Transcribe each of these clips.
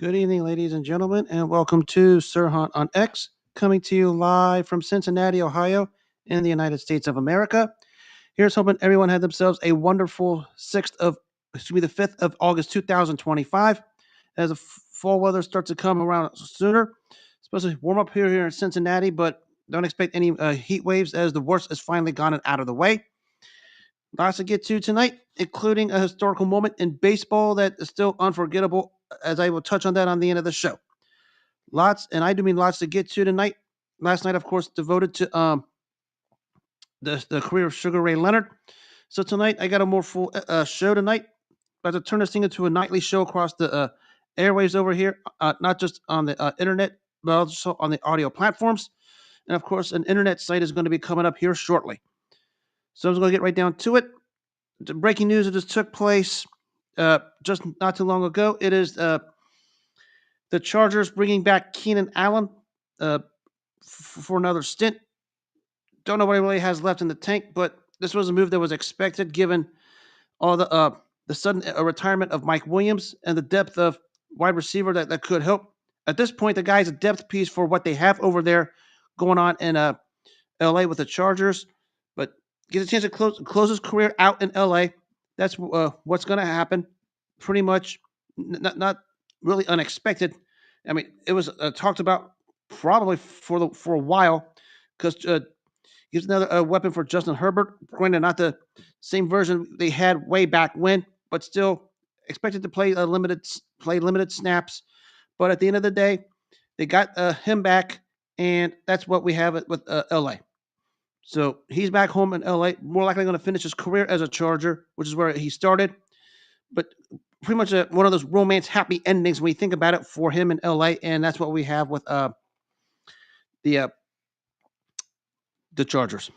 Good evening, ladies and gentlemen, and welcome to Sir Hunt on X, coming to you live from Cincinnati, Ohio, in the United States of America. Here's hoping everyone had themselves a wonderful the 5th of August 2025, as the fall weather starts to come around sooner. It's supposed to warm up here in Cincinnati, but don't expect any heat waves as the worst has finally gone out of the way. Lots to get to tonight, including a historical moment in baseball that is still unforgettable, as I will touch on that on the end of the show. Lots, and I do mean lots to get to tonight. Last night, of course, devoted to the career of Sugar Ray Leonard. So tonight, I got a more full show tonight. About to turn this thing into a nightly show across the airwaves over here, not just on the internet, but also on the audio platforms. And of course, an internet site is going to be coming up here shortly. So I'm just going to get right down to it. The breaking news that just took place just not too long ago. It is the Chargers bringing back Keenan Allen for another stint. Don't know what he really has left in the tank, but this was a move that was expected given all the sudden retirement of Mike Williams and the depth of wide receiver that could help. At this point, the guy's a depth piece for what they have over there going on in LA with the Chargers, but gets a chance to close his career out in LA. That's what's going to happen. Pretty much, not really unexpected. I mean, it was talked about probably for a while because he's another weapon for Justin Herbert. Granted, not the same version they had way back when, but still expected to play limited snaps. But at the end of the day, they got him back, and that's what we have with LA. So he's back home in LA, more likely going to finish his career as a Charger, which is where he started. But pretty much one of those romance happy endings when you think about it for him in LA, and that's what we have with the Chargers.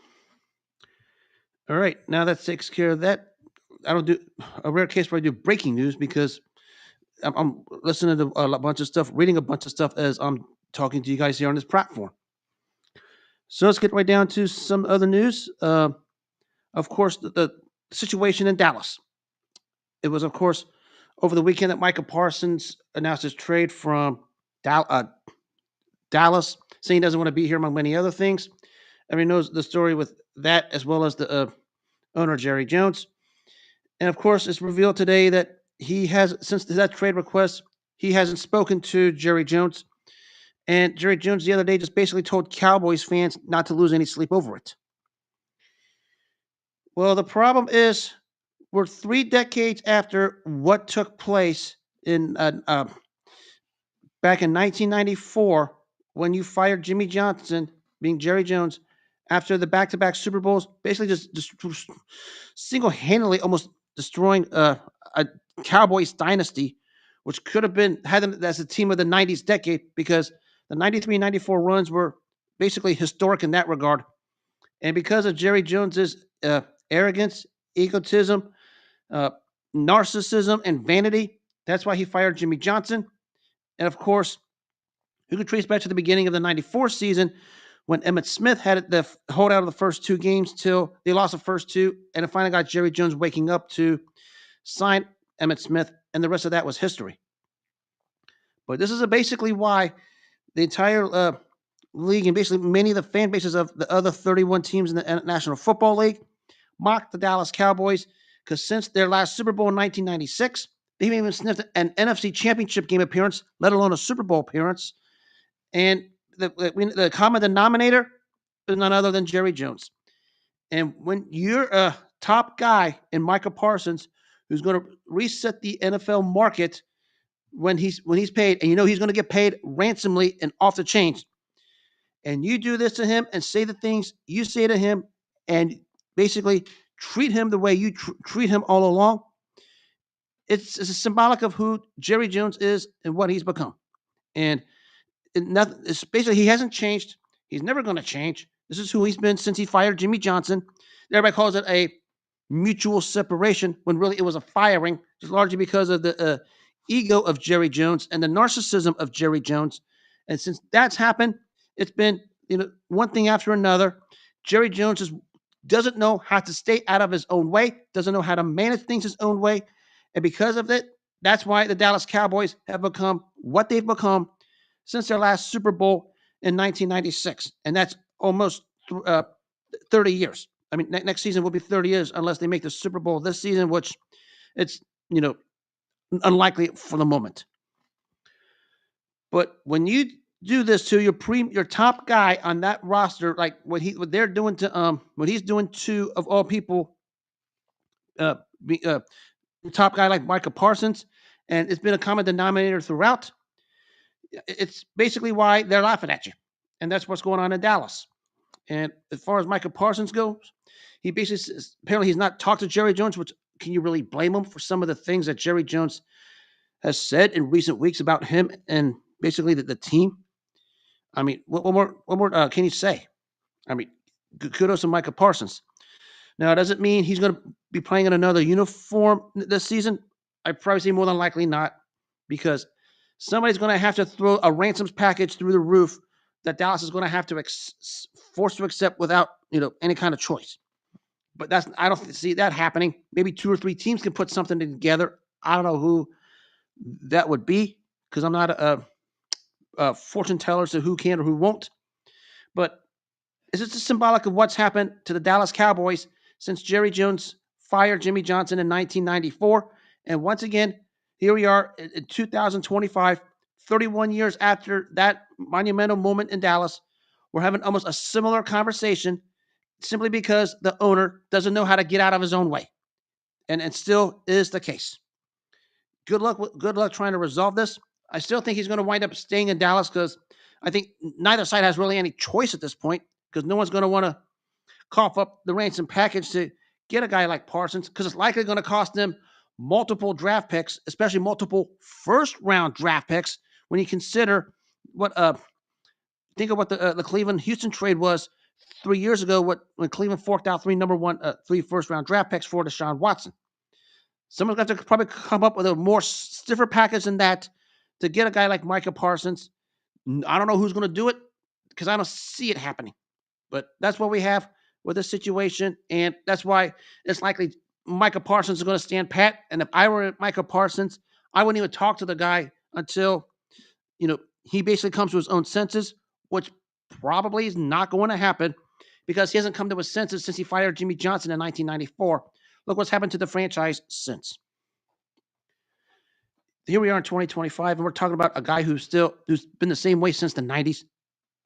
All right, now that takes care of that. I don't do a rare case where I do breaking news because I'm listening to a bunch of stuff, reading a bunch of stuff as I'm talking to you guys here on this platform. So let's get right down to some other news. Of course, the situation in Dallas. It was, of course, over the weekend that Micah Parsons announced his trade from Dallas, saying he doesn't want to be here, among many other things. Everyone knows the story with that, as well as the owner, Jerry Jones. And of course, it's revealed today that he has, since that trade request, he hasn't spoken to Jerry Jones. And Jerry Jones the other day just basically told Cowboys fans not to lose any sleep over it. Well, the problem is we're 3 decades after what took place in back in 1994 when you fired Jimmy Johnson, being Jerry Jones, after the back-to-back Super Bowls, basically just single-handedly almost destroying a Cowboys dynasty, which could have had them as a team of the 90s decade, because the 93-94 runs were basically historic in that regard. And because of Jerry Jones's arrogance, egotism, narcissism, and vanity, that's why he fired Jimmy Johnson. And of course, you can trace back to the beginning of the 94 season when Emmitt Smith had the holdout of the first 2 games till they lost the first 2, and it finally got Jerry Jones waking up to sign Emmitt Smith, and the rest of that was history. But this is basically why the entire league and basically many of the fan bases of the other 31 teams in the National Football League mocked the Dallas Cowboys, because since their last Super Bowl in 1996, they haven't even sniffed an NFC Championship game appearance, let alone a Super Bowl appearance. And the common denominator is none other than Jerry Jones. And when you're a top guy in Micah Parsons, who's going to reset the NFL market when he's paid, and you know he's going to get paid ransomly and off the chains, and you do this to him and say the things you say to him, and basically treat him the way you treat him all along, it's symbolic of who Jerry Jones is and what he's become. And it's basically, he hasn't changed. He's never going to change. This is who he's been since he fired Jimmy Johnson. Everybody calls it a mutual separation when really it was a firing, just largely because of the ego of Jerry Jones and the narcissism of Jerry Jones. And since that's happened, it's been one thing after another. Jerry Jones doesn't know how to stay out of his own way, doesn't know how to manage things his own way. And because of it, that's why the Dallas Cowboys have become what they've become since their last Super Bowl in 1996. And that's almost 30 years. I mean, next season will be 30 years unless they make the Super Bowl this season, which it's, unlikely for the moment. But when you do this to your top guy on that roster, like what they're doing to what he's doing to, of all people, top guy like Micah Parsons, and it's been a common denominator throughout. It's basically why they're laughing at you, and that's what's going on in Dallas. And as far as Micah Parsons goes, he basically says, apparently he's not talked to Jerry Jones, which can you really blame him for some of the things that Jerry Jones has said in recent weeks about him and basically the team? I mean, what more can you say? I mean, kudos to Micah Parsons. Now, it doesn't mean he's going to be playing in another uniform this season. I'd probably say more than likely not, because somebody's going to have to throw a ransoms package through the roof that Dallas is going to have to force to accept without any kind of choice. But I don't see that happening. Maybe 2 or 3 teams can put something together. I don't know who that would be, because I'm not a fortune teller, so who can or who won't. But it's just symbolic of what's happened to the Dallas Cowboys since Jerry Jones fired Jimmy Johnson in 1994. And once again, here we are in 2025, 31 years after that monumental moment in Dallas. We're having almost a similar conversation simply because the owner doesn't know how to get out of his own way. And it still is the case. Good luck trying to resolve this. I still think he's going to wind up staying in Dallas because I think neither side has really any choice at this point, because no one's going to want to cough up the ransom package to get a guy like Parsons, because it's likely going to cost them multiple draft picks, especially multiple first-round draft picks, when you consider think of what the Cleveland-Houston trade was 3 years ago, when Cleveland forked out 3 first-round draft picks for Deshaun Watson. Someone's going to have to probably come up with a more stiffer package than that to get a guy like Micah Parsons. I don't know who's going to do it, because I don't see it happening. But that's what we have with this situation, and that's why it's likely Micah Parsons is going to stand pat. And if I were Micah Parsons, I wouldn't even talk to the guy until he basically comes to his own senses, which probably is not going to happen, because he hasn't come to his senses since he fired Jimmy Johnson in 1994. Look what's happened to the franchise since. Here we are in 2025, and we're talking about a guy who's been the same way since the 90s.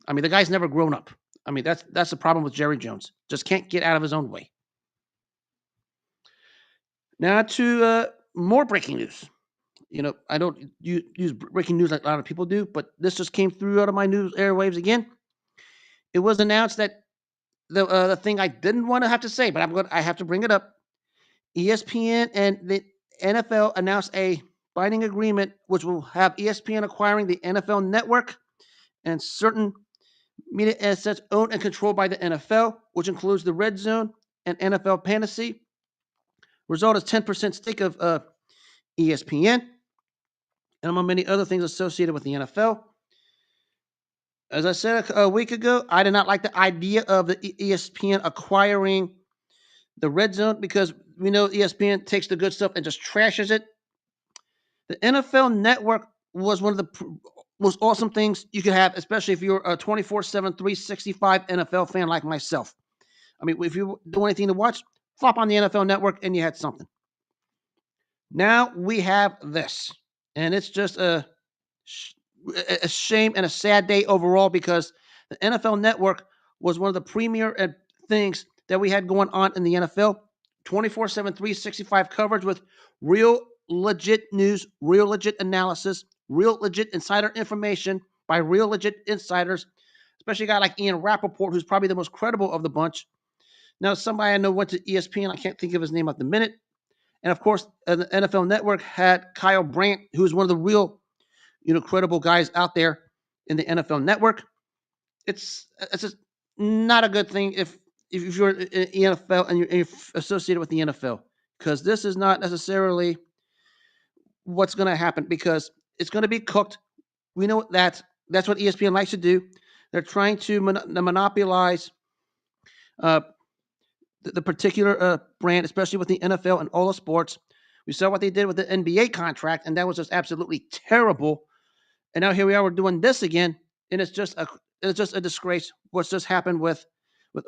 I mean, the guy's never grown up. I mean, that's the problem with Jerry Jones. Just can't get out of his own way. Now to more breaking news. I don't use breaking news like a lot of people do, but this just came through out of my news airwaves again. It was announced that the thing I didn't want to have to say, but I have to bring it up. ESPN and the NFL announced a binding agreement which will have ESPN acquiring the NFL Network and certain media assets owned and controlled by the NFL, which includes the Red Zone and NFL Fantasy. Result is 10% stake of ESPN, and among many other things associated with the NFL. As I said a week ago, I did not like the idea of the ESPN acquiring the Red Zone, because we know ESPN takes the good stuff and just trashes it. The NFL Network was one of the most awesome things you could have, especially if you're a 24/7, 365 NFL fan like myself. I mean, if you do anything to watch, flop on the NFL Network and you had something. Now we have this, and it's just a shame and a sad day overall, because the NFL Network was one of the premier things that we had going on in the NFL. 24/7, 365 coverage with real legit news, real legit analysis, real legit insider information by real legit insiders, especially a guy like Ian Rappaport, who's probably the most credible of the bunch. Now, somebody I know went to ESPN. I can't think of his name at the minute. And of course, the NFL Network had Kyle Brandt, who is one of the real, credible guys out there in the NFL Network. It's just not a good thing if you're in the NFL and you're associated with the NFL, because this is not necessarily what's going to happen, because it's going to be cooked. We know that's what ESPN likes to do. They're trying to monopolize the particular brand, especially with the NFL and all the sports, We saw what they did with the NBA contract, and that was just absolutely terrible. And now here we are, we're doing this again, and it's just a disgrace. What's just happened with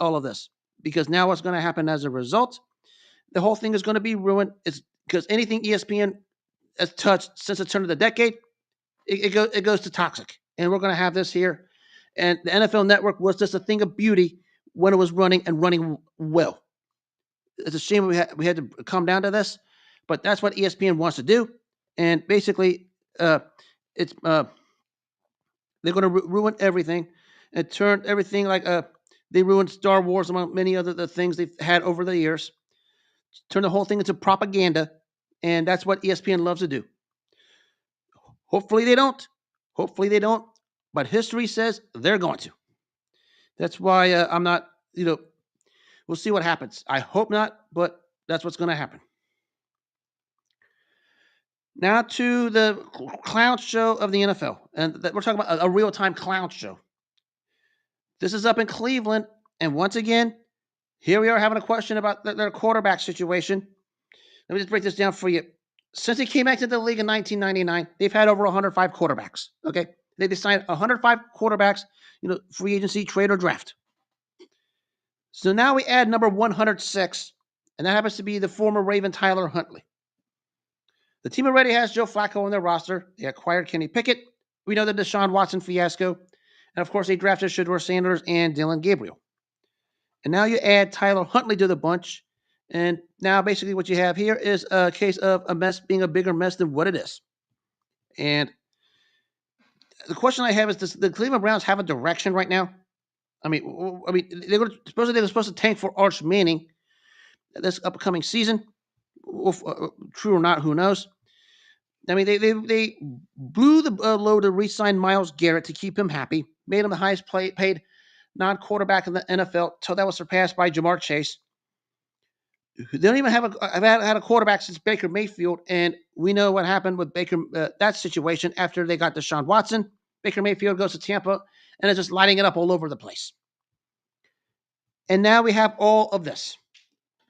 all of this? Because now what's going to happen as a result? The whole thing is going to be ruined. It's because anything ESPN has touched since the turn of the decade, it goes to toxic, and we're going to have this here. And the NFL Network was just a thing of beauty when it was running and running well. It's a shame we had to come down to this, but that's what ESPN wants to do. And basically, it's they're going to ruin everything and turn everything like they ruined Star Wars among many other the things they've had over the years. Turn the whole thing into propaganda, and that's what ESPN loves to do. Hopefully they don't. Hopefully they don't. But history says they're going to. That's why I'm not, we'll see what happens. I hope not, but that's what's going to happen. Now to the clown show of the NFL. And we're talking about a real-time clown show. This is up in Cleveland. And once again, here we are having a question about their quarterback situation. Let me just break this down for you. Since he came back to the league in 1999, they've had over 105 quarterbacks. Okay, they signed 105 quarterbacks, free agency, trade, or draft. So now we add number 106, and that happens to be the former Raven Tyler Huntley. The team already has Joe Flacco on their roster. They acquired Kenny Pickett. We know the Deshaun Watson fiasco, and of course they drafted Shedeur Sanders and Dylan Gabriel. And now you add Tyler Huntley to the bunch. And now basically what you have here is a case of a mess being a bigger mess than what it is. And the question I have is, does the Cleveland Browns have a direction right now? I mean, they were supposed to tank for Arch Manning this upcoming season. True or not, who knows? I mean, they blew the load to re-sign Myles Garrett to keep him happy, made him the highest paid non-quarterback in the NFL until that was surpassed by Jamar Chase. They don't even have a quarterback since Baker Mayfield, and we know what happened with Baker, that situation after they got Deshaun Watson. Baker Mayfield goes to Tampa, and it's just lighting it up all over the place. And now we have all of this.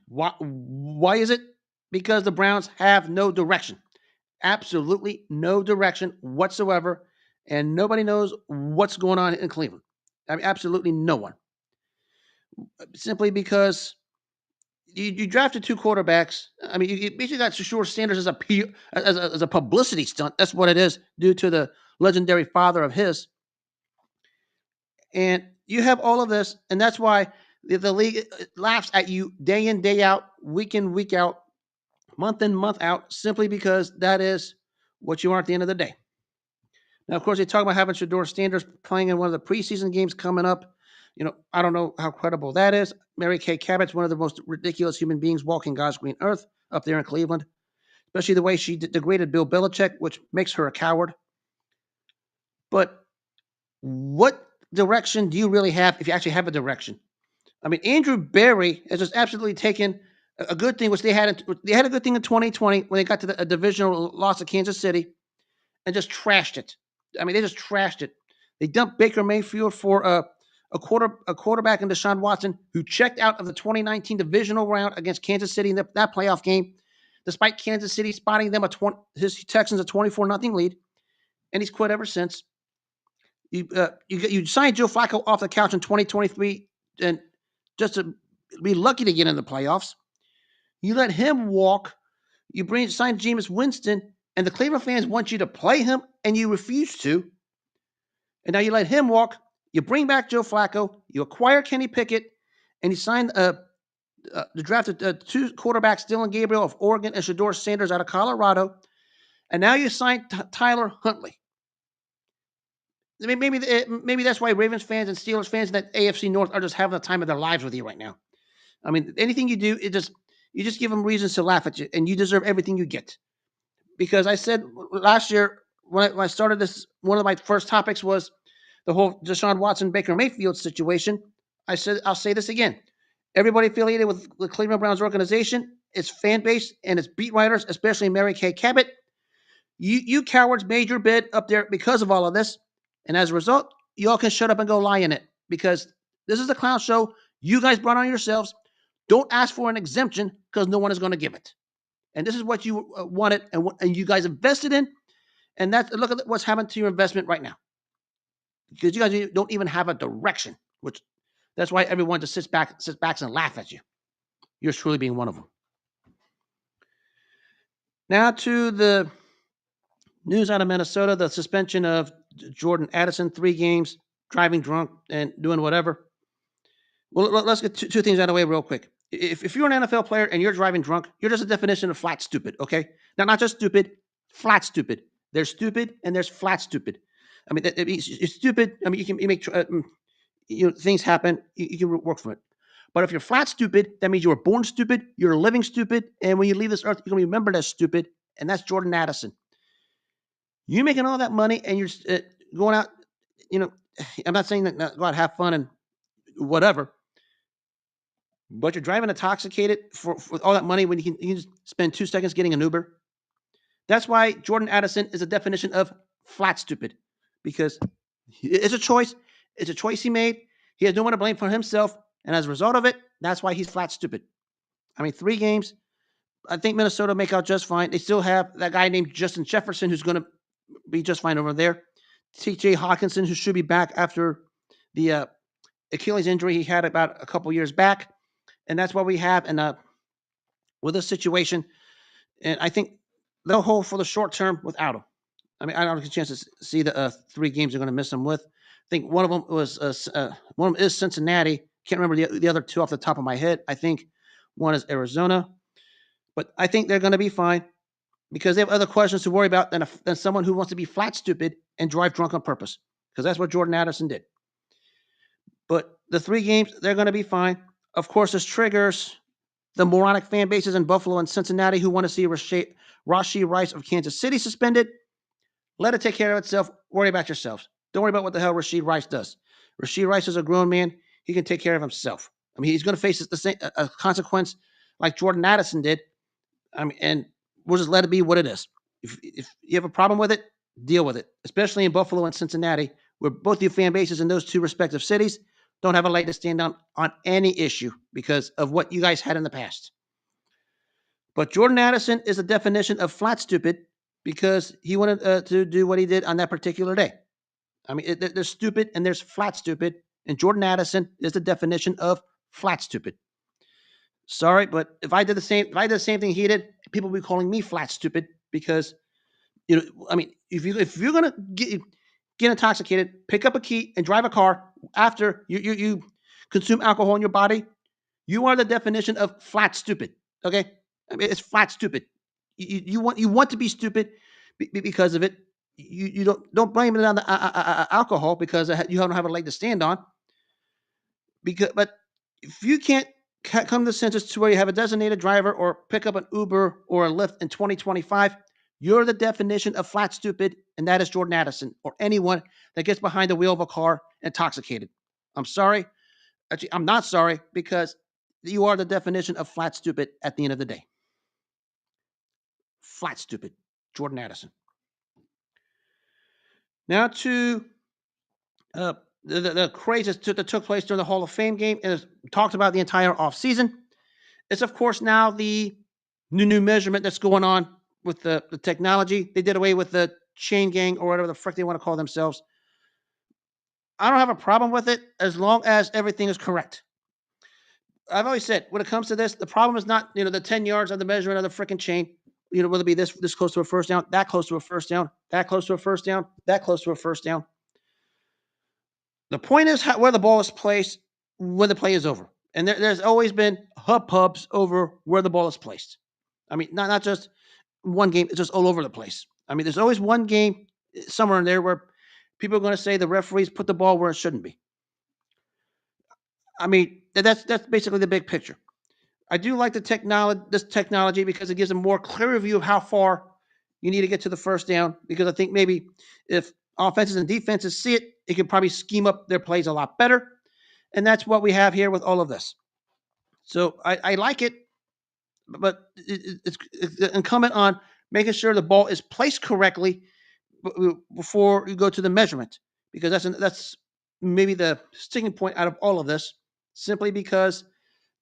Why is it? Because the Browns have no direction. Absolutely no direction whatsoever, and nobody knows what's going on in Cleveland. I mean, absolutely no one. Simply because you drafted two quarterbacks. I mean, you basically got Shedeur Sanders as a publicity stunt. That's what it is, due to the legendary father of his. And you have all of this, and that's why the league laughs at you day in, day out, week in, week out, month in, month out, simply because that is what you are at the end of the day. Now, of course, they talk about having Shedeur Sanders playing in one of the preseason games coming up. I don't know how credible that is. Mary Kay Cabot's one of the most ridiculous human beings walking God's green earth up there in Cleveland, especially the way she degraded Bill Belichick, which makes her a coward. But what direction do you really have if you actually have a direction? I mean, Andrew Berry has just absolutely taken a good thing, which they had a good thing in 2020 when they got to a divisional loss to Kansas City, and just trashed it. I mean, they just trashed it. They dumped Baker Mayfield for a quarterback in Deshaun Watson, who checked out of the 2019 divisional round against Kansas City in that playoff game, despite Kansas City spotting them his Texans a 24-0 lead, and he's quit ever since. You signed Joe Flacco off the couch in 2023, and just to be lucky to get in the playoffs. You let him walk. You sign Jameis Winston, and the Cleveland fans want you to play him, and you refuse to. And now you let him walk. You bring back Joe Flacco. You acquire Kenny Pickett, and you sign the drafted two quarterbacks, Dylan Gabriel of Oregon and Shedeur Sanders out of Colorado. And now you sign Tyler Huntley. Maybe that's why Ravens fans and Steelers fans in that AFC North are just having the time of their lives with you right now. I mean, anything you do, you just give them reasons to laugh at you, and you deserve everything you get. Because I said last year when I started this, one of my first topics was the whole Deshaun Watson, Baker Mayfield situation. I said, I'll say this again. Everybody affiliated with the Cleveland Browns organization, its fan base, and its beat writers, especially Mary Kay Cabot, you cowards made your bed up there because of all of this. And as a result, you all can shut up and go lie in it, because this is a clown show you guys brought on yourselves. Don't ask for an exemption, because no one is going to give it. And this is what you wanted and you guys invested in. And look at what's happened to your investment right now. Because you guys don't even have a direction, which that's why everyone just sits back and laugh at you. You're truly being one of them. Now to the news out of Minnesota, the suspension of Jordan Addison, 3 games, driving drunk and doing whatever. Well, let's get two things out of the way real quick. If you're an NFL player and you're driving drunk, you're just a definition of flat stupid, okay? Now, not just stupid, flat stupid. There's stupid and there's flat stupid. I mean, it's stupid. I mean, you make things happen. You can work from it. But if you're flat stupid, that means you were born stupid, you're living stupid, and when you leave this earth, you're going to be remembered as stupid, and that's Jordan Addison. You making all that money and you're going out, I'm not saying that go out have fun and whatever, but you're driving intoxicated for all that money when you can just spend 2 seconds getting an Uber. That's why Jordan Addison is a definition of flat stupid, because it's a choice. It's a choice he made. He has no one to blame for himself. And as a result of it, that's why he's flat stupid. I mean, 3 games. I think Minnesota make out just fine. They still have that guy named Justin Jefferson who's going to be just fine over there. T.J. Hawkinson, who should be back after the Achilles injury he had about a couple years back. And that's what we have with this situation. And I think they'll hold for the short term without him. I mean, I don't have a chance to see the 3 games they're going to miss him with. I think one of them was one of them is Cincinnati. Can't remember the other 2 off the top of my head. I think one is Arizona. But I think they're going to be fine because they have other questions to worry about than someone who wants to be flat stupid and drive drunk on purpose, because that's what Jordan Addison did. But the 3 games, they're going to be fine. Of course, this triggers the moronic fan bases in Buffalo and Cincinnati who want to see Rashee Rice of Kansas City suspended. Let it take care of itself. Worry about yourselves. Don't worry about what the hell Rashee Rice does. Rashee Rice is a grown man. He can take care of himself. I mean, he's going to face the same consequence like Jordan Addison did. I mean, and we'll just let it be what it is. If you have a problem with it, deal with it, especially in Buffalo and Cincinnati, where both your fan bases in those 2 respective cities don't have a leg to stand on any issue because of what you guys had in the past. But Jordan Addison is a definition of flat stupid because he wanted to do what he did on that particular day. I mean, there's stupid and there's flat stupid, and Jordan Addison is the definition of flat stupid. Sorry, but if I did the same thing he did, people would be calling me flat stupid because, I mean, if you're gonna get intoxicated, pick up a key and drive a car after you consume alcohol in your body, you are the definition of flat stupid. Okay, I mean, it's flat stupid. You want to be stupid because of it. You don't blame it on the alcohol because you don't have a leg to stand on. But if you can't come to the senses to where you have a designated driver or pick up an Uber or a Lyft in 2025, you're the definition of flat stupid, and that is Jordan Addison or anyone that gets behind the wheel of a car intoxicated. I'm sorry. Actually, I'm not sorry because you are the definition of flat stupid at the end of the day. Flat stupid, Jordan Addison. Now to the craze that took place during the Hall of Fame game and is talked about the entire offseason. It's, of course, now the new measurement that's going on with the technology. They did away with the chain gang or whatever the frick they want to call themselves. I don't have a problem with it as long as everything is correct. I've always said when it comes to this, the problem is not the 10 yards of the measurement of the freaking chain. Will it be this close to a first down, that close to a first down, that close to a first down, that close to a first down. The point is where the ball is placed when the play is over. And there's always been hubs over where the ball is placed. I mean, not just one game, it's just all over the place. I mean, there's always one game somewhere in there where people are going to say the referees put the ball where it shouldn't be. I mean, that's basically the big picture. I do like this technology because it gives a more clear view of how far you need to get to the first down, because I think maybe if offenses and defenses see it, it can probably scheme up their plays a lot better. And that's what we have here with all of this. So I like it, but it's incumbent on making sure the ball is placed correctly before you go to the measurement, because that's maybe the sticking point out of all of this, simply because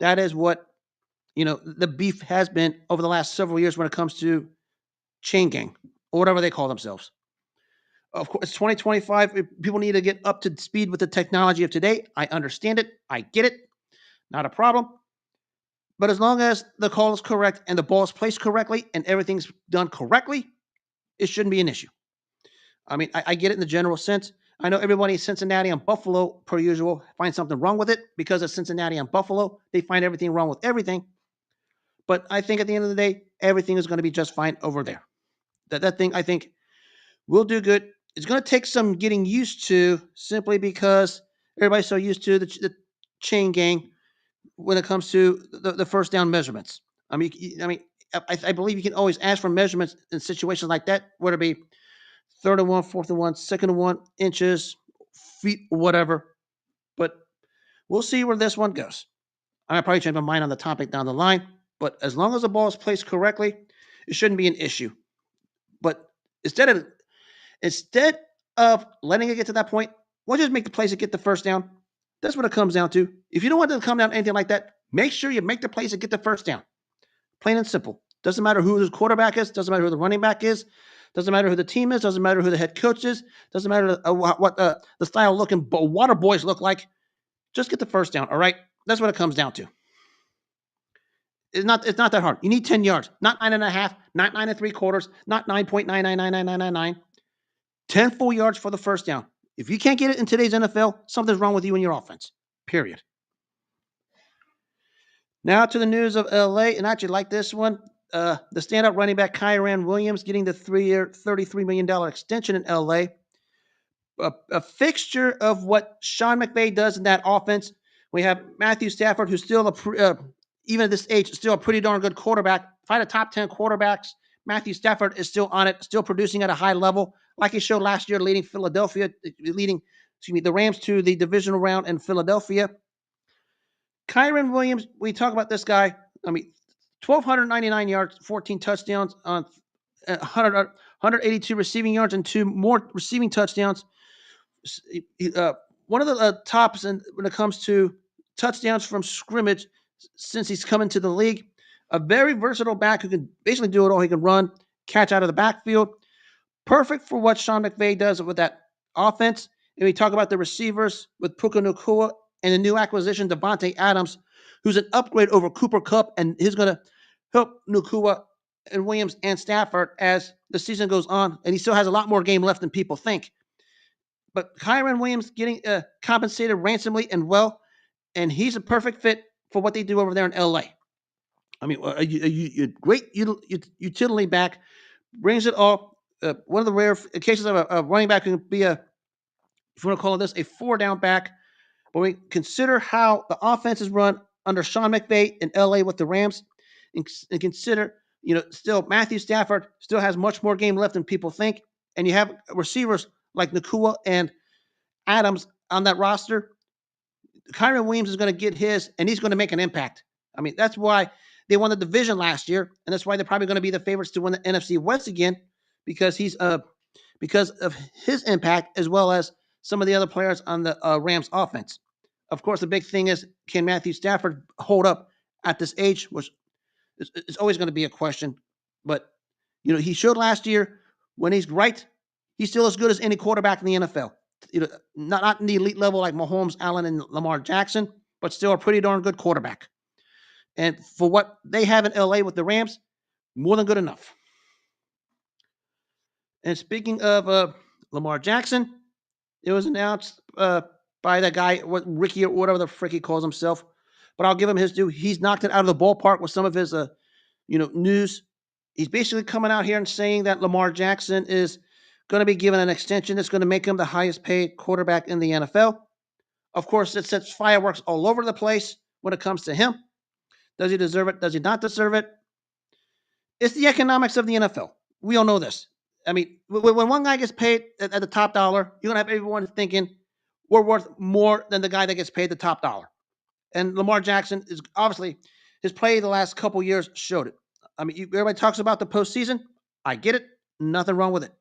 that is what the beef has been over the last several years when it comes to chain gang or whatever they call themselves. Of course, it's 2025. People need to get up to speed with the technology of today. I understand it. I get it. Not a problem. But as long as the call is correct and the ball is placed correctly and everything's done correctly, it shouldn't be an issue. I get it in the general sense. I know everybody in Cincinnati and Buffalo, per usual, finds something wrong with it because of Cincinnati and Buffalo. They find everything wrong with everything. But I think at the end of the day, everything is going to be just fine over there. That thing, I think, will do good. It's going to take some getting used to simply because everybody's so used to the chain gang when it comes to the first down measurements. I believe you can always ask for measurements in situations like that, whether it be third and one, fourth and one, second and one, inches, feet, whatever. But we'll see where this one goes. I might probably change my mind on the topic down the line, but as long as the ball is placed correctly, it shouldn't be an issue. But instead of letting it get to that point, why don't you just make the plays to get the first down? That's what it comes down to. If you don't want it to come down to anything like that, make sure you make the plays to get the first down. Plain and simple. Doesn't matter who the quarterback is. Doesn't matter who the running back is. Doesn't matter who the team is. Doesn't matter who the head coach is. Doesn't matter what the style looking water boys look like. Just get the first down, all right? That's what it comes down to. It's not that hard. You need 10 yards, not 9.5, not 9 3/4, not 9.9999999. 10 full yards for the first down. If you can't get it in today's NFL, something's wrong with you and your offense. Period. Now to the news of LA, and I actually like this one. The standout running back Kyren Williams getting the 3-year, $33 million extension in LA. A fixture of what Sean McVay does in that offense. We have Matthew Stafford, who's still even at this age, still a pretty darn good quarterback. Find a top 10 quarterbacks. Matthew Stafford is still on it, still producing at a high level, like he showed last year, leading the Rams to the divisional round in Philadelphia. Kyren Williams, we talk about this guy. 1,299 yards, 14 touchdowns on 182 receiving yards and 2 more receiving touchdowns. One of the tops when it comes to touchdowns from scrimmage since he's come into the league. A very versatile back who can basically do it all. He can run, catch out of the backfield. Perfect for what Sean McVay does with that offense. And we talk about the receivers with Puka Nacua and the new acquisition, Devontae Adams, who's an upgrade over Cooper Kupp, and he's going to help Nacua and Williams and Stafford as the season goes on. And he still has a lot more game left than people think. But Kyren Williams getting compensated ransomly and well, and he's a perfect fit for what they do over there in LA. A great utility back, brings it all. One of the rare cases of a running back who can be if you want to call this, a 4-down back. But we consider how the offense is run under Sean McVay in LA with the Rams, and consider, still Matthew Stafford still has much more game left than people think. And you have receivers like Nacua and Adams on that roster. Kyren Williams is going to get his, and he's going to make an impact. That's why they won the division last year, and that's why they're probably going to be the favorites to win the NFC West again, because because of his impact as well as some of the other players on the Rams offense. Of course, the big thing is, can Matthew Stafford hold up at this age, which is always going to be a question. But he showed last year when he's right, he's still as good as any quarterback in the NFL. Not in the elite level like Mahomes, Allen, and Lamar Jackson, but still a pretty darn good quarterback. And for what they have in LA with the Rams, more than good enough. And speaking of Lamar Jackson, it was announced by that guy, Ricky or whatever the frick he calls himself. But I'll give him his due. He's knocked it out of the ballpark with some of his news. He's basically coming out here and saying that Lamar Jackson is going to be given an extension that's going to make him the highest paid quarterback in the NFL. Of course, it sets fireworks all over the place when it comes to him. Does he deserve it? Does he not deserve it? It's the economics of the NFL. We all know this. When one guy gets paid at the top dollar, you're going to have everyone thinking we're worth more than the guy that gets paid the top dollar. And Lamar Jackson is obviously, his play the last couple years showed it. Everybody talks about the postseason. I get it. Nothing wrong with it.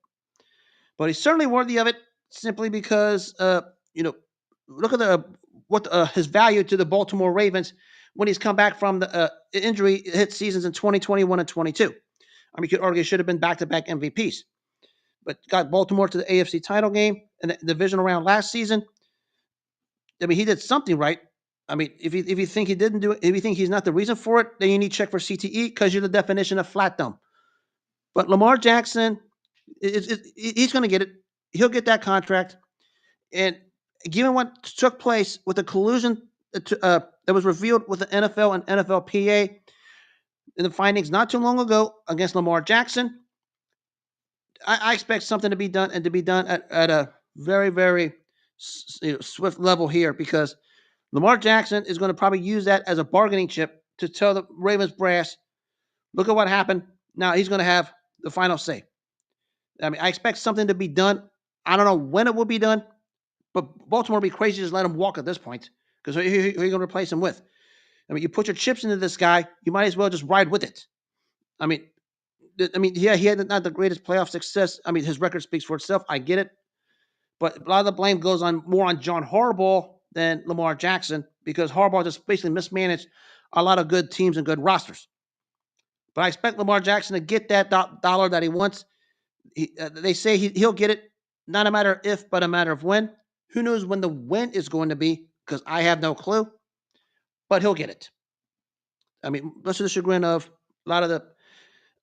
But he's certainly worthy of it simply because, look at what his value to the Baltimore Ravens when he's come back from the injury hit seasons in 2021 and 22. I mean, you could argue should have been back-to-back MVPs, but got Baltimore to the AFC title game and the divisional round last season. I mean, he did something right. I mean, if you think he didn't do it, if you think he's not the reason for it, then you need to check for CTE because you're the definition of flat thumb. But Lamar Jackson, he's going to get it. He'll get that contract. And given what took place with the collusion that was revealed with the NFL and NFLPA in the findings not too long ago against Lamar Jackson, I expect something to be done and to be done at a very, very swift level here because Lamar Jackson is going to probably use that as a bargaining chip to tell the Ravens brass, look at what happened. Now he's going to have the final say. I mean, I expect something to be done. I don't know when it will be done, but Baltimore would be crazy to just let him walk at this point because who are you going to replace him with? I mean, you put your chips into this guy, you might as well just ride with it. I mean, yeah, he had not the greatest playoff success. I mean, his record speaks for itself. I get it. But a lot of the blame goes on more on John Harbaugh than Lamar Jackson because Harbaugh just basically mismanaged a lot of good teams and good rosters. But I expect Lamar Jackson to get that dollar that he wants. They say he'll get it, not a matter of if, but a matter of when. Who knows when the when is going to be because I have no clue. But he'll get it. I mean, much to the chagrin of a lot of the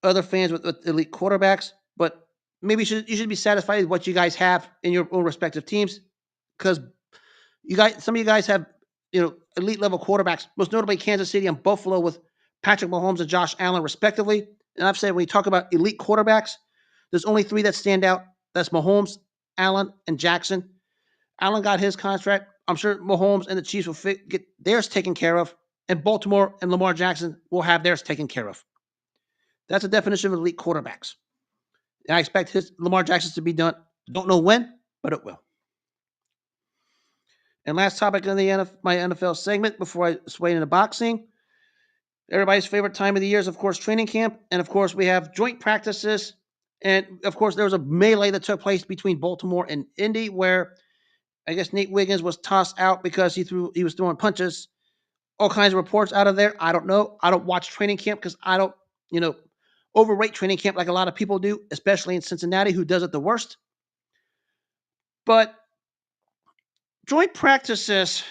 other fans with elite quarterbacks, but maybe you should be satisfied with what you guys have in your own respective teams, because some of you guys have elite level quarterbacks, most notably Kansas City and Buffalo with Patrick Mahomes and Josh Allen respectively. And I've said when you talk about elite quarterbacks, there's only three that stand out. That's Mahomes, Allen, and Jackson. Allen got his contract. I'm sure Mahomes and the Chiefs will get theirs taken care of, and Baltimore and Lamar Jackson will have theirs taken care of. That's the definition of elite quarterbacks. And I expect Lamar Jackson's to be done. Don't know when, but it will. And last topic in my NFL segment before I sway into boxing. Everybody's favorite time of the year is, of course, training camp. And, of course, we have joint practices. And, of course, there was a melee that took place between Baltimore and Indy where I guess Nate Wiggins was tossed out because he was throwing punches. All kinds of reports out of there. I don't know. I don't watch training camp because I don't, overrate training camp like a lot of people do, especially in Cincinnati, who does it the worst. But joint practices,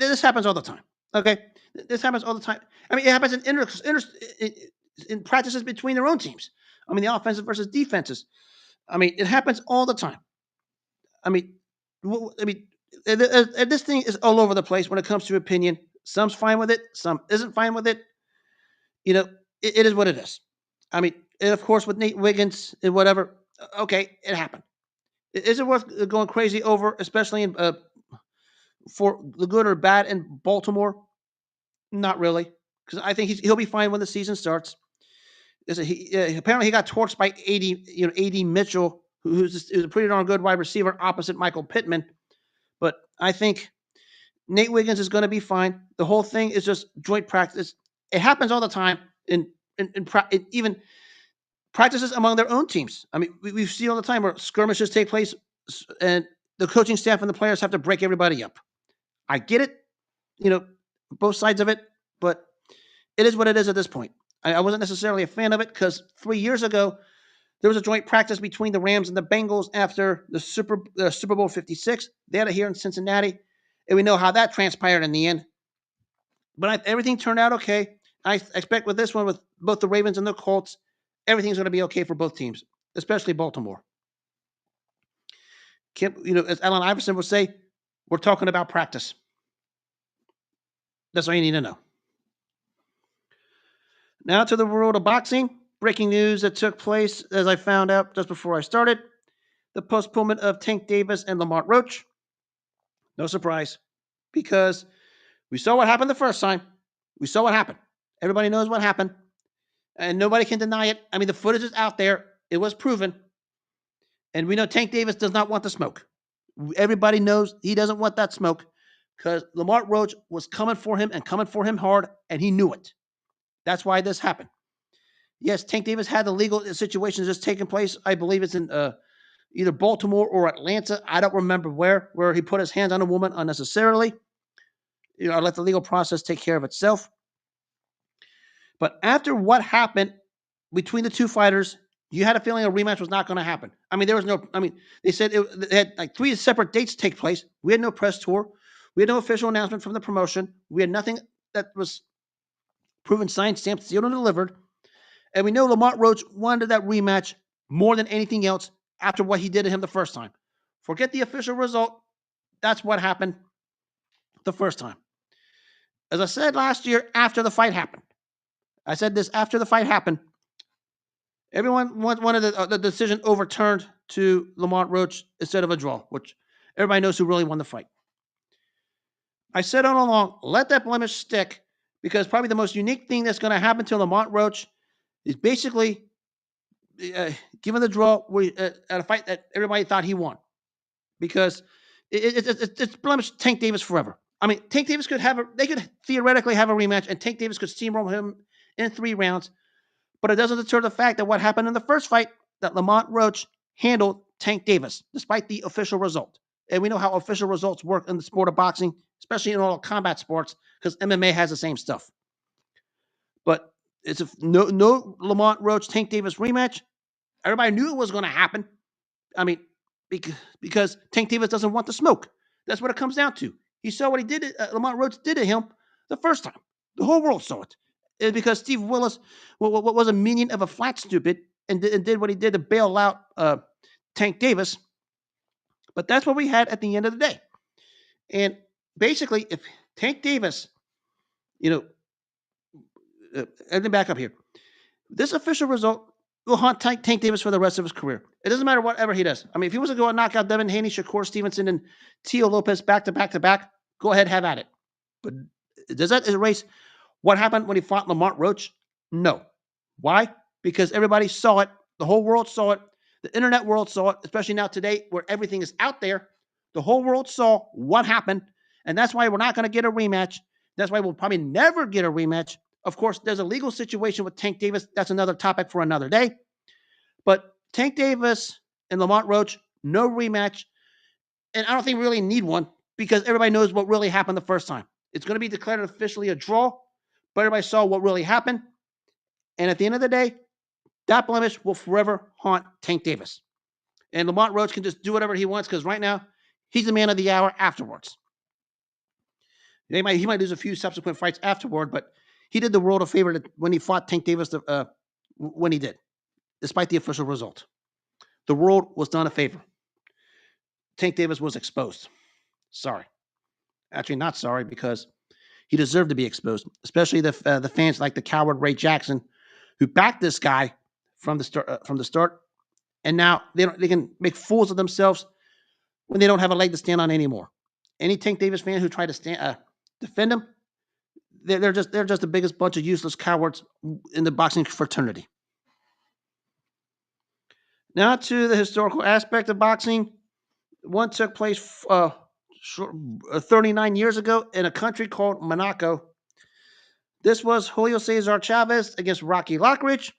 this happens all the time. Okay, this happens all the time. I mean, it happens in practices between their own teams. I mean, the offensive versus defenses. I mean, it happens all the time. I mean, this thing is all over the place when it comes to opinion. Some's fine with it, some isn't fine with it. It is what it is. I mean, and of course, with Nate Wiggins and whatever, okay, it happened. Is it worth going crazy over, especially for the good or bad in Baltimore? Not really, because I think he'll be fine when the season starts. Apparently he got torched by AD Mitchell, who's a pretty darn good wide receiver opposite Michael Pittman. But I think Nate Wiggins is going to be fine. The whole thing is just joint practice. It happens all the time in even practices among their own teams. I mean, we see all the time where skirmishes take place and the coaching staff and the players have to break everybody up. I get it, both sides of it, but it is what it is at this point. I wasn't necessarily a fan of it because 3 years ago, there was a joint practice between the Rams and the Bengals after the Super Bowl 56. They had it here in Cincinnati, and we know how that transpired in the end. But everything turned out okay. I expect with this one, with both the Ravens and the Colts, everything's going to be okay for both teams, especially Baltimore. As Allen Iverson would say, we're talking about practice. That's all you need to know. Now to the world of boxing. Breaking news that took place, as I found out just before I started. The postponement of Tank Davis-Lamont Roach. No surprise, because we saw what happened the first time. We saw what happened. Everybody knows what happened, and nobody can deny it. I mean, the footage is out there. It was proven. And we know Tank Davis does not want the smoke. Everybody knows he doesn't want that smoke because Lamont Roach was coming for him and coming for him hard, and he knew it. That's why this happened. Yes, Tank Davis had the legal situation just taking place. I believe it's in either Baltimore or Atlanta. I don't remember where he put his hands on a woman unnecessarily. I let the legal process take care of itself. But after what happened between the two fighters, you had a feeling a rematch was not going to happen. I mean, there was no. I mean, they said they had like 3 separate dates take place. We had no press tour. We had no official announcement from the promotion. We had nothing that was proven, signed, stamped, sealed, and delivered. And we know Lamont Roach wanted that rematch more than anything else after what he did to him the first time. Forget the official result. That's what happened the first time. As I said last year, after the fight happened, I said this after the fight happened, everyone wanted the decision overturned to Lamont Roach instead of a draw, which everybody knows who really won the fight. I said all along, let that blemish stick, because probably the most unique thing that's going to happen to Lamont Roach is basically given the draw at a fight that everybody thought he won, because it's blemished Tank Davis forever. I mean, Tank Davis could theoretically have a rematch, and Tank Davis could steamroll him in 3 rounds, but it doesn't deter the fact that what happened in the first fight, that Lamont Roach handled Tank Davis, despite the official result. And we know how official results work in the sport of boxing, especially in all combat sports, because MMA has the same stuff. But it's no Lamont Roach Tank Davis rematch. Everybody knew it was going to happen. I mean, because Tank Davis doesn't want the smoke. That's what it comes down to. He saw what he did. Lamont Roach did to him the first time. The whole world saw it. It's because Steve Willis was a minion of a flat stupid and did what he did to bail out Tank Davis. But that's what we had at the end of the day. And basically, if Tank Davis, and then back up here, this official result will haunt Tank Davis for the rest of his career. It doesn't matter whatever he does. I mean, if he was to go and knock out Devin Haney, Shakur Stevenson, and Teo Lopez back to back, go ahead, have at it. But does that erase what happened when he fought Lamont Roach? No. Why? Because everybody saw it. The whole world saw it. The internet world saw it, especially now today where everything is out there. The whole world saw what happened, and that's why we're not going to get a rematch. That's why we'll probably never get a rematch. Of course, there's a legal situation with Tank Davis. That's another topic for another day. But Tank Davis and Lamont Roach, no rematch. And I don't think we really need one, because everybody knows what really happened the first time. It's going to be declared officially a draw, but everybody saw what really happened. And at the end of the day, that blemish will forever haunt Tank Davis. And Lamont Roach can just do whatever he wants, because right now, he's the man of the hour afterwards. He might lose a few subsequent fights afterward, but he did the world a favor when he fought Tank Davis when he did, despite the official result. The world was done a favor. Tank Davis was exposed. Sorry. Actually, not sorry, because he deserved to be exposed, especially the fans like the coward Ray Jackson, who backed this guy from the start, and now they can make fools of themselves when they don't have a leg to stand on anymore. Any Tank Davis fan who tried to defend him, they're just the biggest bunch of useless cowards in the boxing fraternity. Now to the historical aspect of boxing. One took place 39 years ago in a country called Monaco. This was Julio Cesar Chavez against Rocky Lockridge.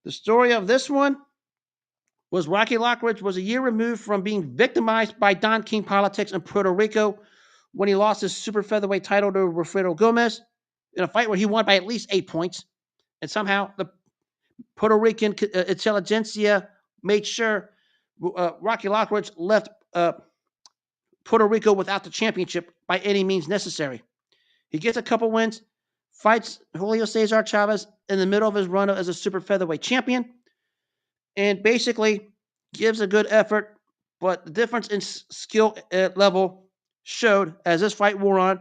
The story of this one was Rocky Lockridge was a year removed from being victimized by Don King politics in Puerto Rico when he lost his super featherweight title to Rafael Gomez in a fight where he won by at least 8 points. And somehow the Puerto Rican intelligentsia made sure Rocky Lockridge left Puerto Rico without the championship by any means necessary. He gets a couple wins, fights Julio Cesar Chavez in the middle of his run as a super featherweight champion, and basically gives a good effort, but the difference in skill level showed as this fight wore on.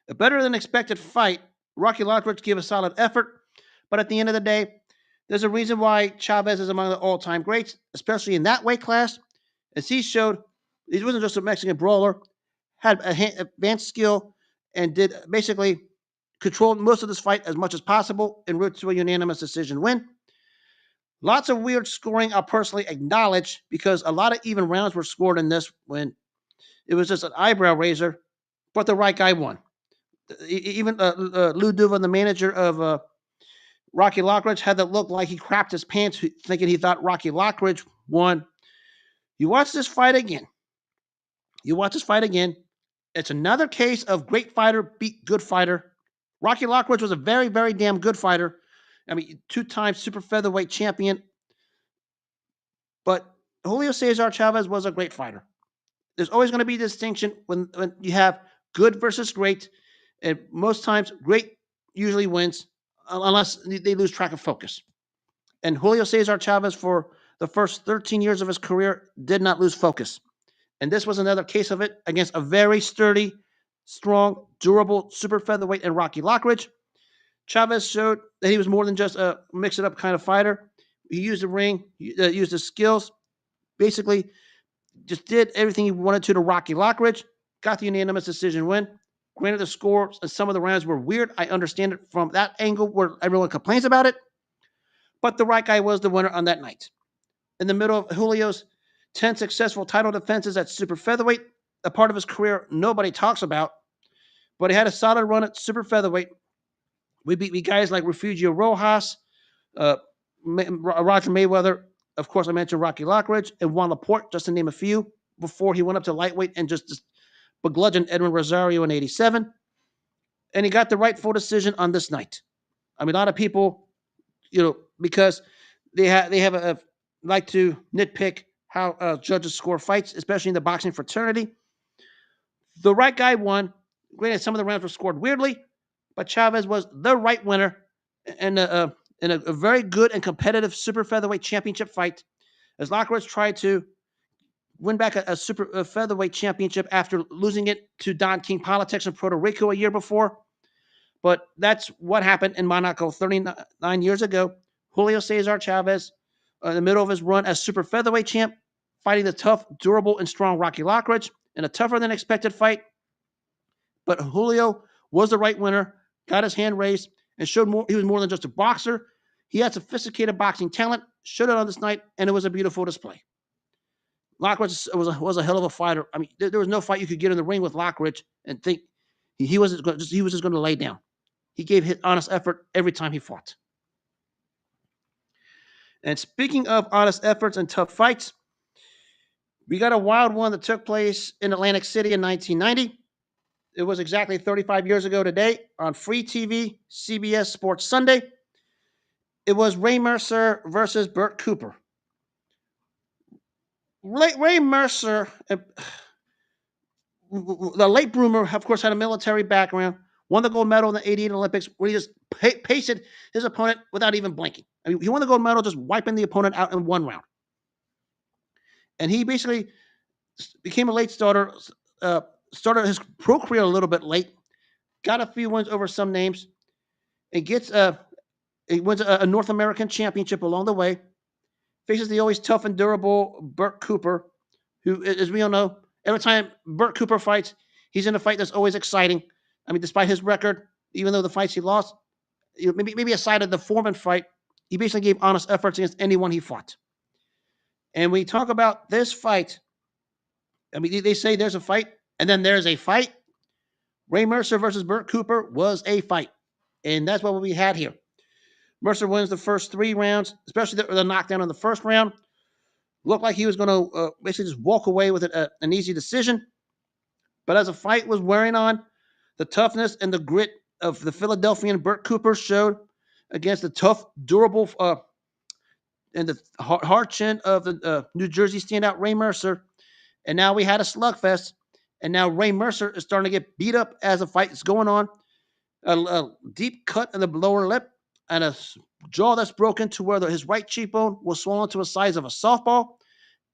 A better than expected fight. Rocky Lockridge gave a solid effort, but at the end of the day, there's a reason why Chavez is among the all-time greats, especially in that weight class, as he showed he wasn't just a Mexican brawler, had advanced skill, and did basically control most of this fight as much as possible en route to a unanimous decision win. Lots of weird scoring I'll personally acknowledge, because a lot of even rounds were scored in this when it was just an eyebrow raiser, but the right guy won. Even Lou Duva, the manager of Rocky Lockridge had that look like he crapped his pants, thinking he thought Rocky Lockridge won. You watch this fight again. It's another case of great fighter beat good fighter. Rocky Lockridge was a very, very damn good fighter. I mean, two-time super featherweight champion. But Julio Cesar Chavez was a great fighter. There's always going to be a distinction when you have good versus great. And most times, great usually wins unless they lose track of focus. And Julio Cesar Chavez, for the first 13 years of his career, did not lose focus. And this was another case of it against a very sturdy, strong, durable super featherweight in Rocky Lockridge. Chavez showed that he was more than just a mix-it-up kind of fighter. He used the ring, used his skills, basically just did everything he wanted to Rocky Lockridge, got the unanimous decision win. Granted, the scores and some of the rounds were weird. I understand it from that angle where everyone complains about it. But the right guy was the winner on that night. In the middle of Julio's 10 successful title defenses at super featherweight, a part of his career nobody talks about, but he had a solid run at super featherweight. We beat guys like Refugio Rojas, Roger Mayweather, of course I mentioned Rocky Lockridge, and Juan Laporte, just to name a few, before he went up to lightweight and just begludgeoned Edwin Rosario in 87. And he got the rightful decision on this night. I mean, a lot of people, because they have like to nitpick how judges score fights, especially in the boxing fraternity. The right guy won. Granted, some of the rounds were scored weirdly, but Chavez was the right winner in a very good and competitive super featherweight championship fight, as Lockridge tried to win back a super featherweight championship after losing it to Don King Politics in Puerto Rico a year before. But that's what happened in Monaco 39 years ago. Julio Cesar Chavez, in the middle of his run as super featherweight champ, fighting the tough, durable, and strong Rocky Lockridge in a tougher than expected fight. But Julio was the right winner, got his hand raised, and showed he was more than just a boxer. He had sophisticated boxing talent, showed it on this night, and it was a beautiful display. Lockridge was a hell of a fighter. I mean, there was no fight you could get in the ring with Lockridge and think he was just going to lay down. He gave his honest effort every time he fought. And speaking of honest efforts and tough fights, we got a wild one that took place in Atlantic City in 1990. It was exactly 35 years ago today on free TV, CBS Sports Sunday. It was Ray Mercer versus Bert Cooper. Ray Mercer, the late bloomer, of course, had a military background, won the gold medal in the 88 Olympics, where he just pasted his opponent without even blinking. I mean, he won the gold medal just wiping the opponent out in one round. And he basically became a late starter, started his pro career a little bit late, got a few wins over some names, and he wins a North American championship along the way, faces the always tough and durable Bert Cooper, who, as we all know, every time Bert Cooper fights, he's in a fight that's always exciting. I mean, despite his record, even though the fights he lost, maybe aside of the Foreman fight, he basically gave honest efforts against anyone he fought. And when we talk about this fight, I mean, they say there's a fight, and then there's a fight. Ray Mercer versus Bert Cooper was a fight. And that's what we had here. Mercer wins the first 3 rounds, especially the knockdown in the first round. Looked like he was going to basically just walk away with an easy decision. But as the fight was wearing on, the toughness and the grit of the Philadelphian Bert Cooper showed against the tough, durable, and the hard chin of the New Jersey standout Ray Mercer. And now we had a slugfest. And now Ray Mercer is starting to get beat up as the fight is going on. A deep cut in the lower lip and a jaw that's broken to where his right cheekbone was swollen to the size of a softball.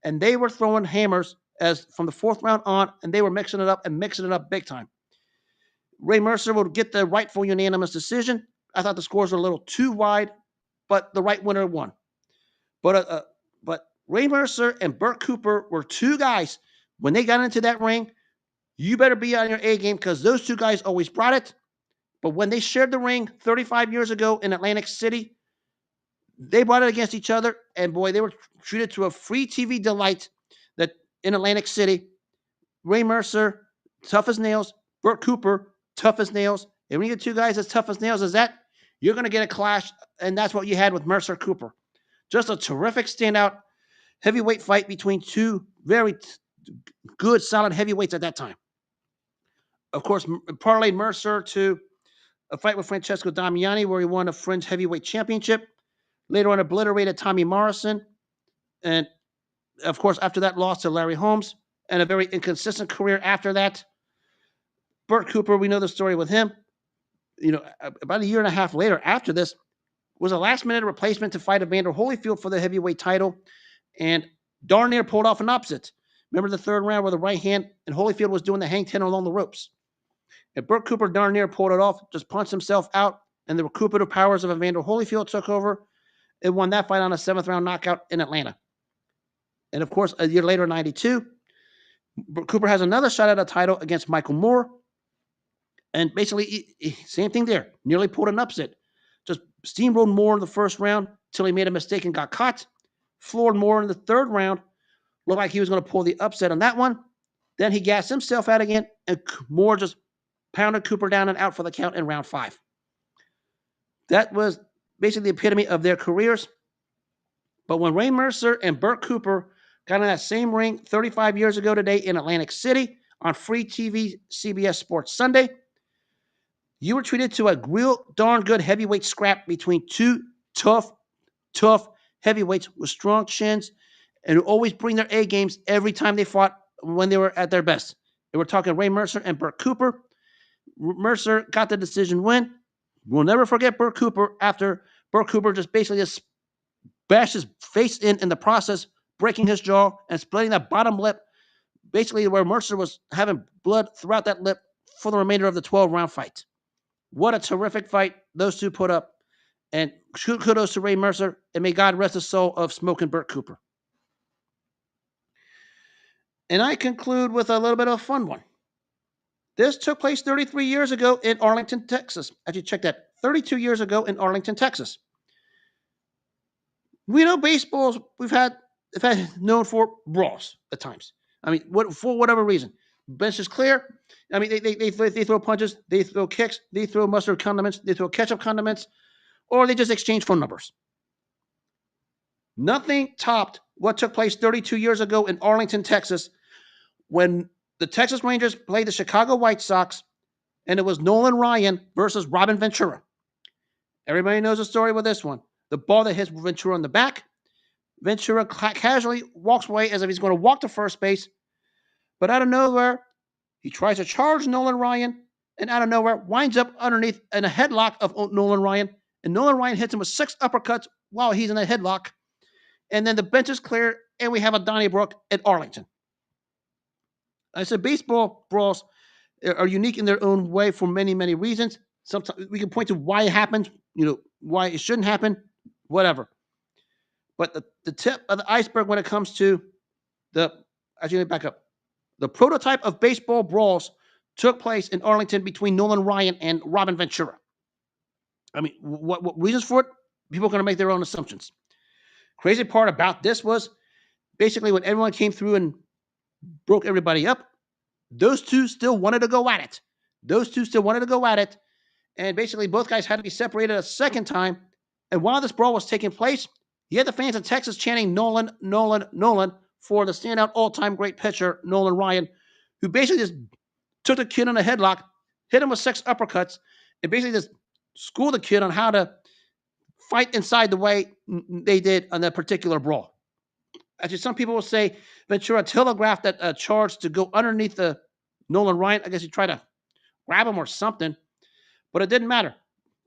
And they were throwing hammers as from the 4th round on, and they were mixing it up big time. Ray Mercer would get the rightful unanimous decision. I thought the scores were a little too wide, but the right winner won. But Ray Mercer and Bert Cooper were 2 guys. When they got into that ring, you better be on your A game because those 2 guys always brought it. But when they shared the ring 35 years ago in Atlantic City, they brought it against each other. And boy, they were treated to a free TV delight that in Atlantic City. Ray Mercer, tough as nails. Bert Cooper, tough as nails. And when you get 2 guys as tough as nails as that, you're going to get a clash, and that's what you had with Mercer Cooper. Just a terrific standout heavyweight fight between two very good, solid heavyweights at that time. Of course, parlayed Mercer to a fight with Francesco Damiani, where he won a Fringe Heavyweight Championship. Later on, obliterated Tommy Morrison. And, of course, after that, lost to Larry Holmes. And a very inconsistent career after that. Bert Cooper, we know the story with him. About a year and a half later, after this, was a last-minute replacement to fight Evander Holyfield for the heavyweight title. And darn near pulled off an upset. Remember the third round where the right hand, and Holyfield was doing the hang ten along the ropes. And Bert Cooper darn near pulled it off, just punched himself out, and the recuperative powers of Evander Holyfield took over and won that fight on a 7th-round knockout in Atlanta. And, of course, a year later, 92, Cooper has another shot at a title against Michael Moore. And basically, same thing there. Nearly pulled an upset. Just steamrolled Moore in the first round till he made a mistake and got caught. Floored Moore in the third round. Looked like he was going to pull the upset on that one. Then he gassed himself out again, and Moore just pounded Cooper down and out for the count in round 5. That was basically the epitome of their careers. But when Ray Mercer and Bert Cooper got in that same ring 35 years ago today in Atlantic City on free TV CBS Sports Sunday, you were treated to a real darn good heavyweight scrap between two tough heavyweights with strong chins and who always bring their A games every time they fought when they were at their best. And we're talking Ray Mercer and Bert Cooper. Mercer got the decision win. We'll never forget Bert Cooper after Bert Cooper just basically bashed his face in the process, breaking his jaw and splitting that bottom lip, basically where Mercer was having blood throughout that lip for the remainder of the 12-round fight. What a terrific fight those two put up. And kudos to Ray Mercer, and may God rest the soul of Smoking Bert Cooper. And I conclude with a little bit of a fun one. This took place 33 years ago in Arlington, Texas. Actually, check that. 32 years ago in Arlington, Texas. We know baseballs, we've had known for brawls at times. I mean, for whatever reason. Bench is clear. I mean, they throw punches, they throw kicks, they throw mustard condiments, they throw ketchup condiments, or they just exchange phone numbers. Nothing topped what took place 32 years ago in Arlington, Texas, when the Texas Rangers played the Chicago White Sox, and it was Nolan Ryan versus Robin Ventura. Everybody knows the story with this one. The ball that hits Ventura in the back. Ventura casually walks away as if he's going to walk to first base. But out of nowhere, he tries to charge Nolan Ryan, and out of nowhere, winds up underneath in a headlock of Nolan Ryan. And Nolan Ryan hits him with 6 uppercuts while he's in a headlock. And then the bench is clear, and we have a Donnybrook at Arlington. I said baseball brawls are unique in their own way for many, many reasons. Sometimes we can point to why it happened, why it shouldn't happen, whatever. But the tip of the iceberg when it comes to actually, back up. The prototype of baseball brawls took place in Arlington between Nolan Ryan and Robin Ventura. I mean, what reasons for it? People are going to make their own assumptions. Crazy part about this was basically when everyone came through and broke everybody up, those two still wanted to go at it. And basically both guys had to be separated a second time. And while this brawl was taking place, you had the fans of Texas chanting Nolan, Nolan, Nolan for the standout all-time great pitcher, Nolan Ryan, who basically just took the kid in a headlock, hit him with 6 uppercuts, and basically just schooled the kid on how to fight inside the way they did on that particular brawl. Actually, some people will say Ventura telegraphed that charge to go underneath the Nolan Ryan. I guess he tried to grab him or something, but it didn't matter.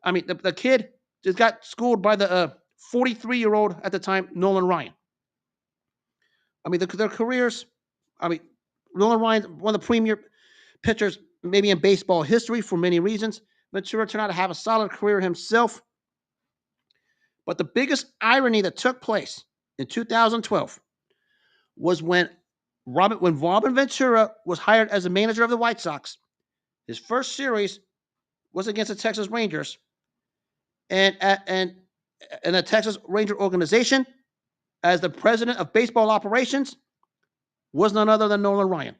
I mean, the kid just got schooled by the 43-year-old at the time, Nolan Ryan. I mean, their careers, Nolan Ryan, one of the premier pitchers maybe in baseball history for many reasons. Ventura turned out to have a solid career himself. But the biggest irony that took place in 2012 was when Robin Ventura was hired as the manager of the White Sox. His first series was against the Texas Rangers, and the Texas Ranger organization, as the president of baseball operations, was none other than Nolan Ryan.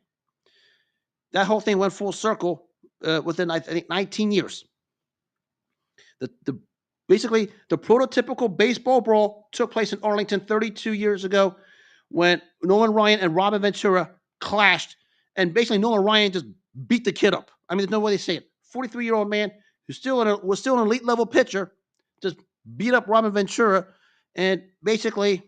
That whole thing went full circle within, I think, 19 years. The Basically, the prototypical baseball brawl took place in Arlington 32 years ago when Nolan Ryan and Robin Ventura clashed, and basically Nolan Ryan just beat the kid up. I mean, there's no way they say it. 43-year-old man who's was still an elite level pitcher, just beat up Robin Ventura, and basically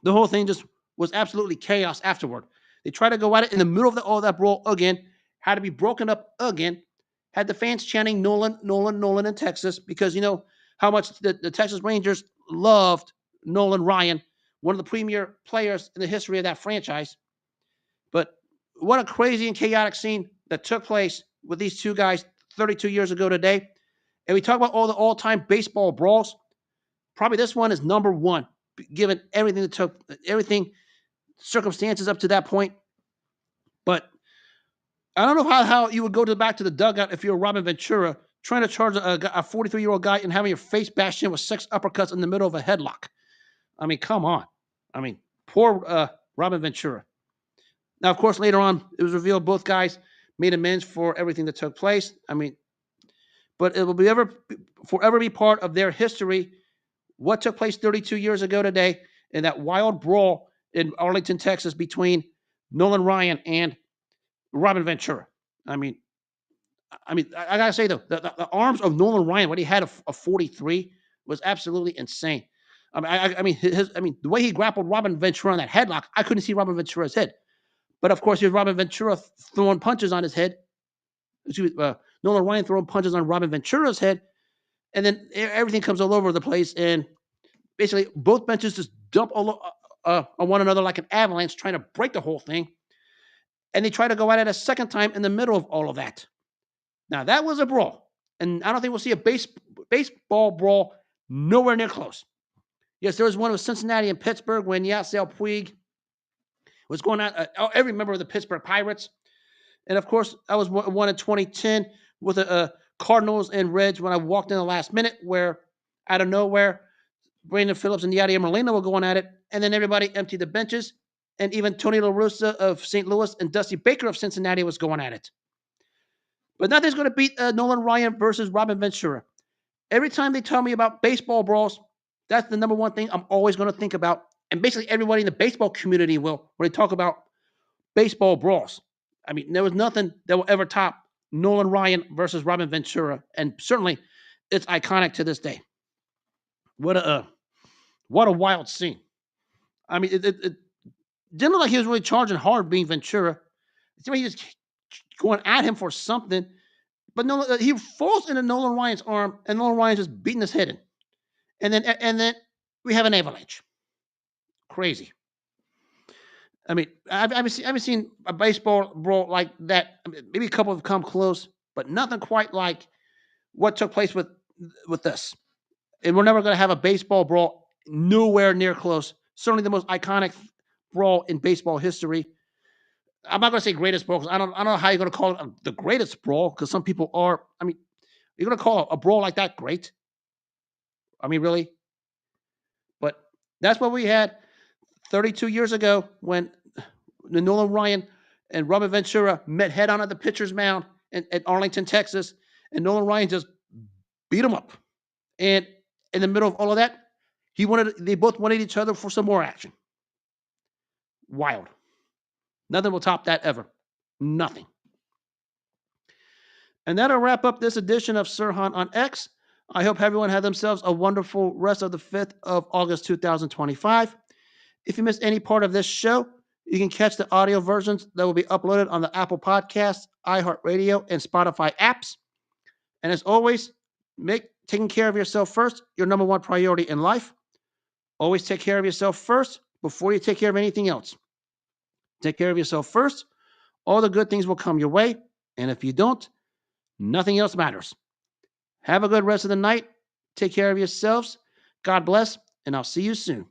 the whole thing just was absolutely chaos afterward. They tried to go at it in the middle of all that brawl again, had to be broken up again, had the fans chanting Nolan, Nolan, Nolan in Texas because you know how much the Texas Rangers loved Nolan Ryan, one of the premier players in the history of that franchise. But what a crazy and chaotic scene that took place with these two guys 32 years ago today. And we talk about all the all-time baseball brawls. Probably this one is number one, given everything that took, everything, circumstances up to that point. But I don't know how you would go back to the dugout if you're Robin Ventura trying to charge a 43-year-old guy and having your face bashed in with 6 uppercuts in the middle of a headlock. I mean, come on. I mean, poor Robin Ventura. Now, of course, later on, it was revealed both guys made amends for everything that took place. I mean, but it will forever be part of their history, what took place 32 years ago today in that wild brawl in Arlington, Texas between Nolan Ryan and Robin Ventura. I mean, I gotta say though, the arms of Nolan Ryan when he had a 43 was absolutely insane. I mean, the way he grappled Robin Ventura on that headlock, I couldn't see Robin Ventura's head. But of course, here's Robin Ventura throwing punches on his head. Nolan Ryan throwing punches on Robin Ventura's head, and then everything comes all over the place. And basically, both benches just dump all on one another like an avalanche, trying to break the whole thing. And they try to go at it a second time in the middle of all of that. Now, that was a brawl. And I don't think we'll see a baseball brawl nowhere near close. Yes, there was one with Cincinnati and Pittsburgh when Yasiel Puig was going at every member of the Pittsburgh Pirates. And, of course, I was one in 2010 with the Cardinals and Reds when I walked in the last minute where, out of nowhere, Brandon Phillips and Yadier Molina were going at it. And then everybody emptied the benches. And even Tony La Russa of St. Louis and Dusty Baker of Cincinnati was going at it. But nothing's going to beat Nolan Ryan versus Robin Ventura. Every time they tell me about baseball brawls, that's the number one thing I'm always going to think about. And basically everybody in the baseball community will when they talk about baseball brawls. I mean, there was nothing that will ever top Nolan Ryan versus Robin Ventura. And certainly it's iconic to this day. What a wild scene. I mean, it didn't look like he was really charging hard being Ventura. It seemed like he was going at him for something. But he falls into Nolan Ryan's arm, and Nolan Ryan's just beating his head in. And then we have an avalanche. Crazy. I mean, I haven't seen a baseball brawl like that. I mean, maybe a couple have come close, but nothing quite like what took place with this. And we're never going to have a baseball brawl nowhere near close. Certainly the most iconic brawl in baseball history. I'm not going to say greatest brawl because I don't know how you're going to call it the greatest brawl because some people are. I mean, you're going to call a brawl like that great? I mean, really? But that's what we had 32 years ago when Nolan Ryan and Robin Ventura met head on at the pitcher's mound at Arlington, Texas, and Nolan Ryan just beat him up. And in the middle of all of that, they both wanted each other for some more action. Wild. Nothing will top that ever. Nothing. And that'll wrap up this edition of Sirhan on X. I hope everyone had themselves a wonderful rest of the 5th of August, 2025. If you missed any part of this show, you can catch the audio versions that will be uploaded on the Apple Podcasts, iHeartRadio, and Spotify apps. And as always, make taking care of yourself first your number one priority in life. Always take care of yourself first before you take care of anything else. Take care of yourself first. All the good things will come your way. And if you don't, nothing else matters. Have a good rest of the night. Take care of yourselves. God bless, and I'll see you soon.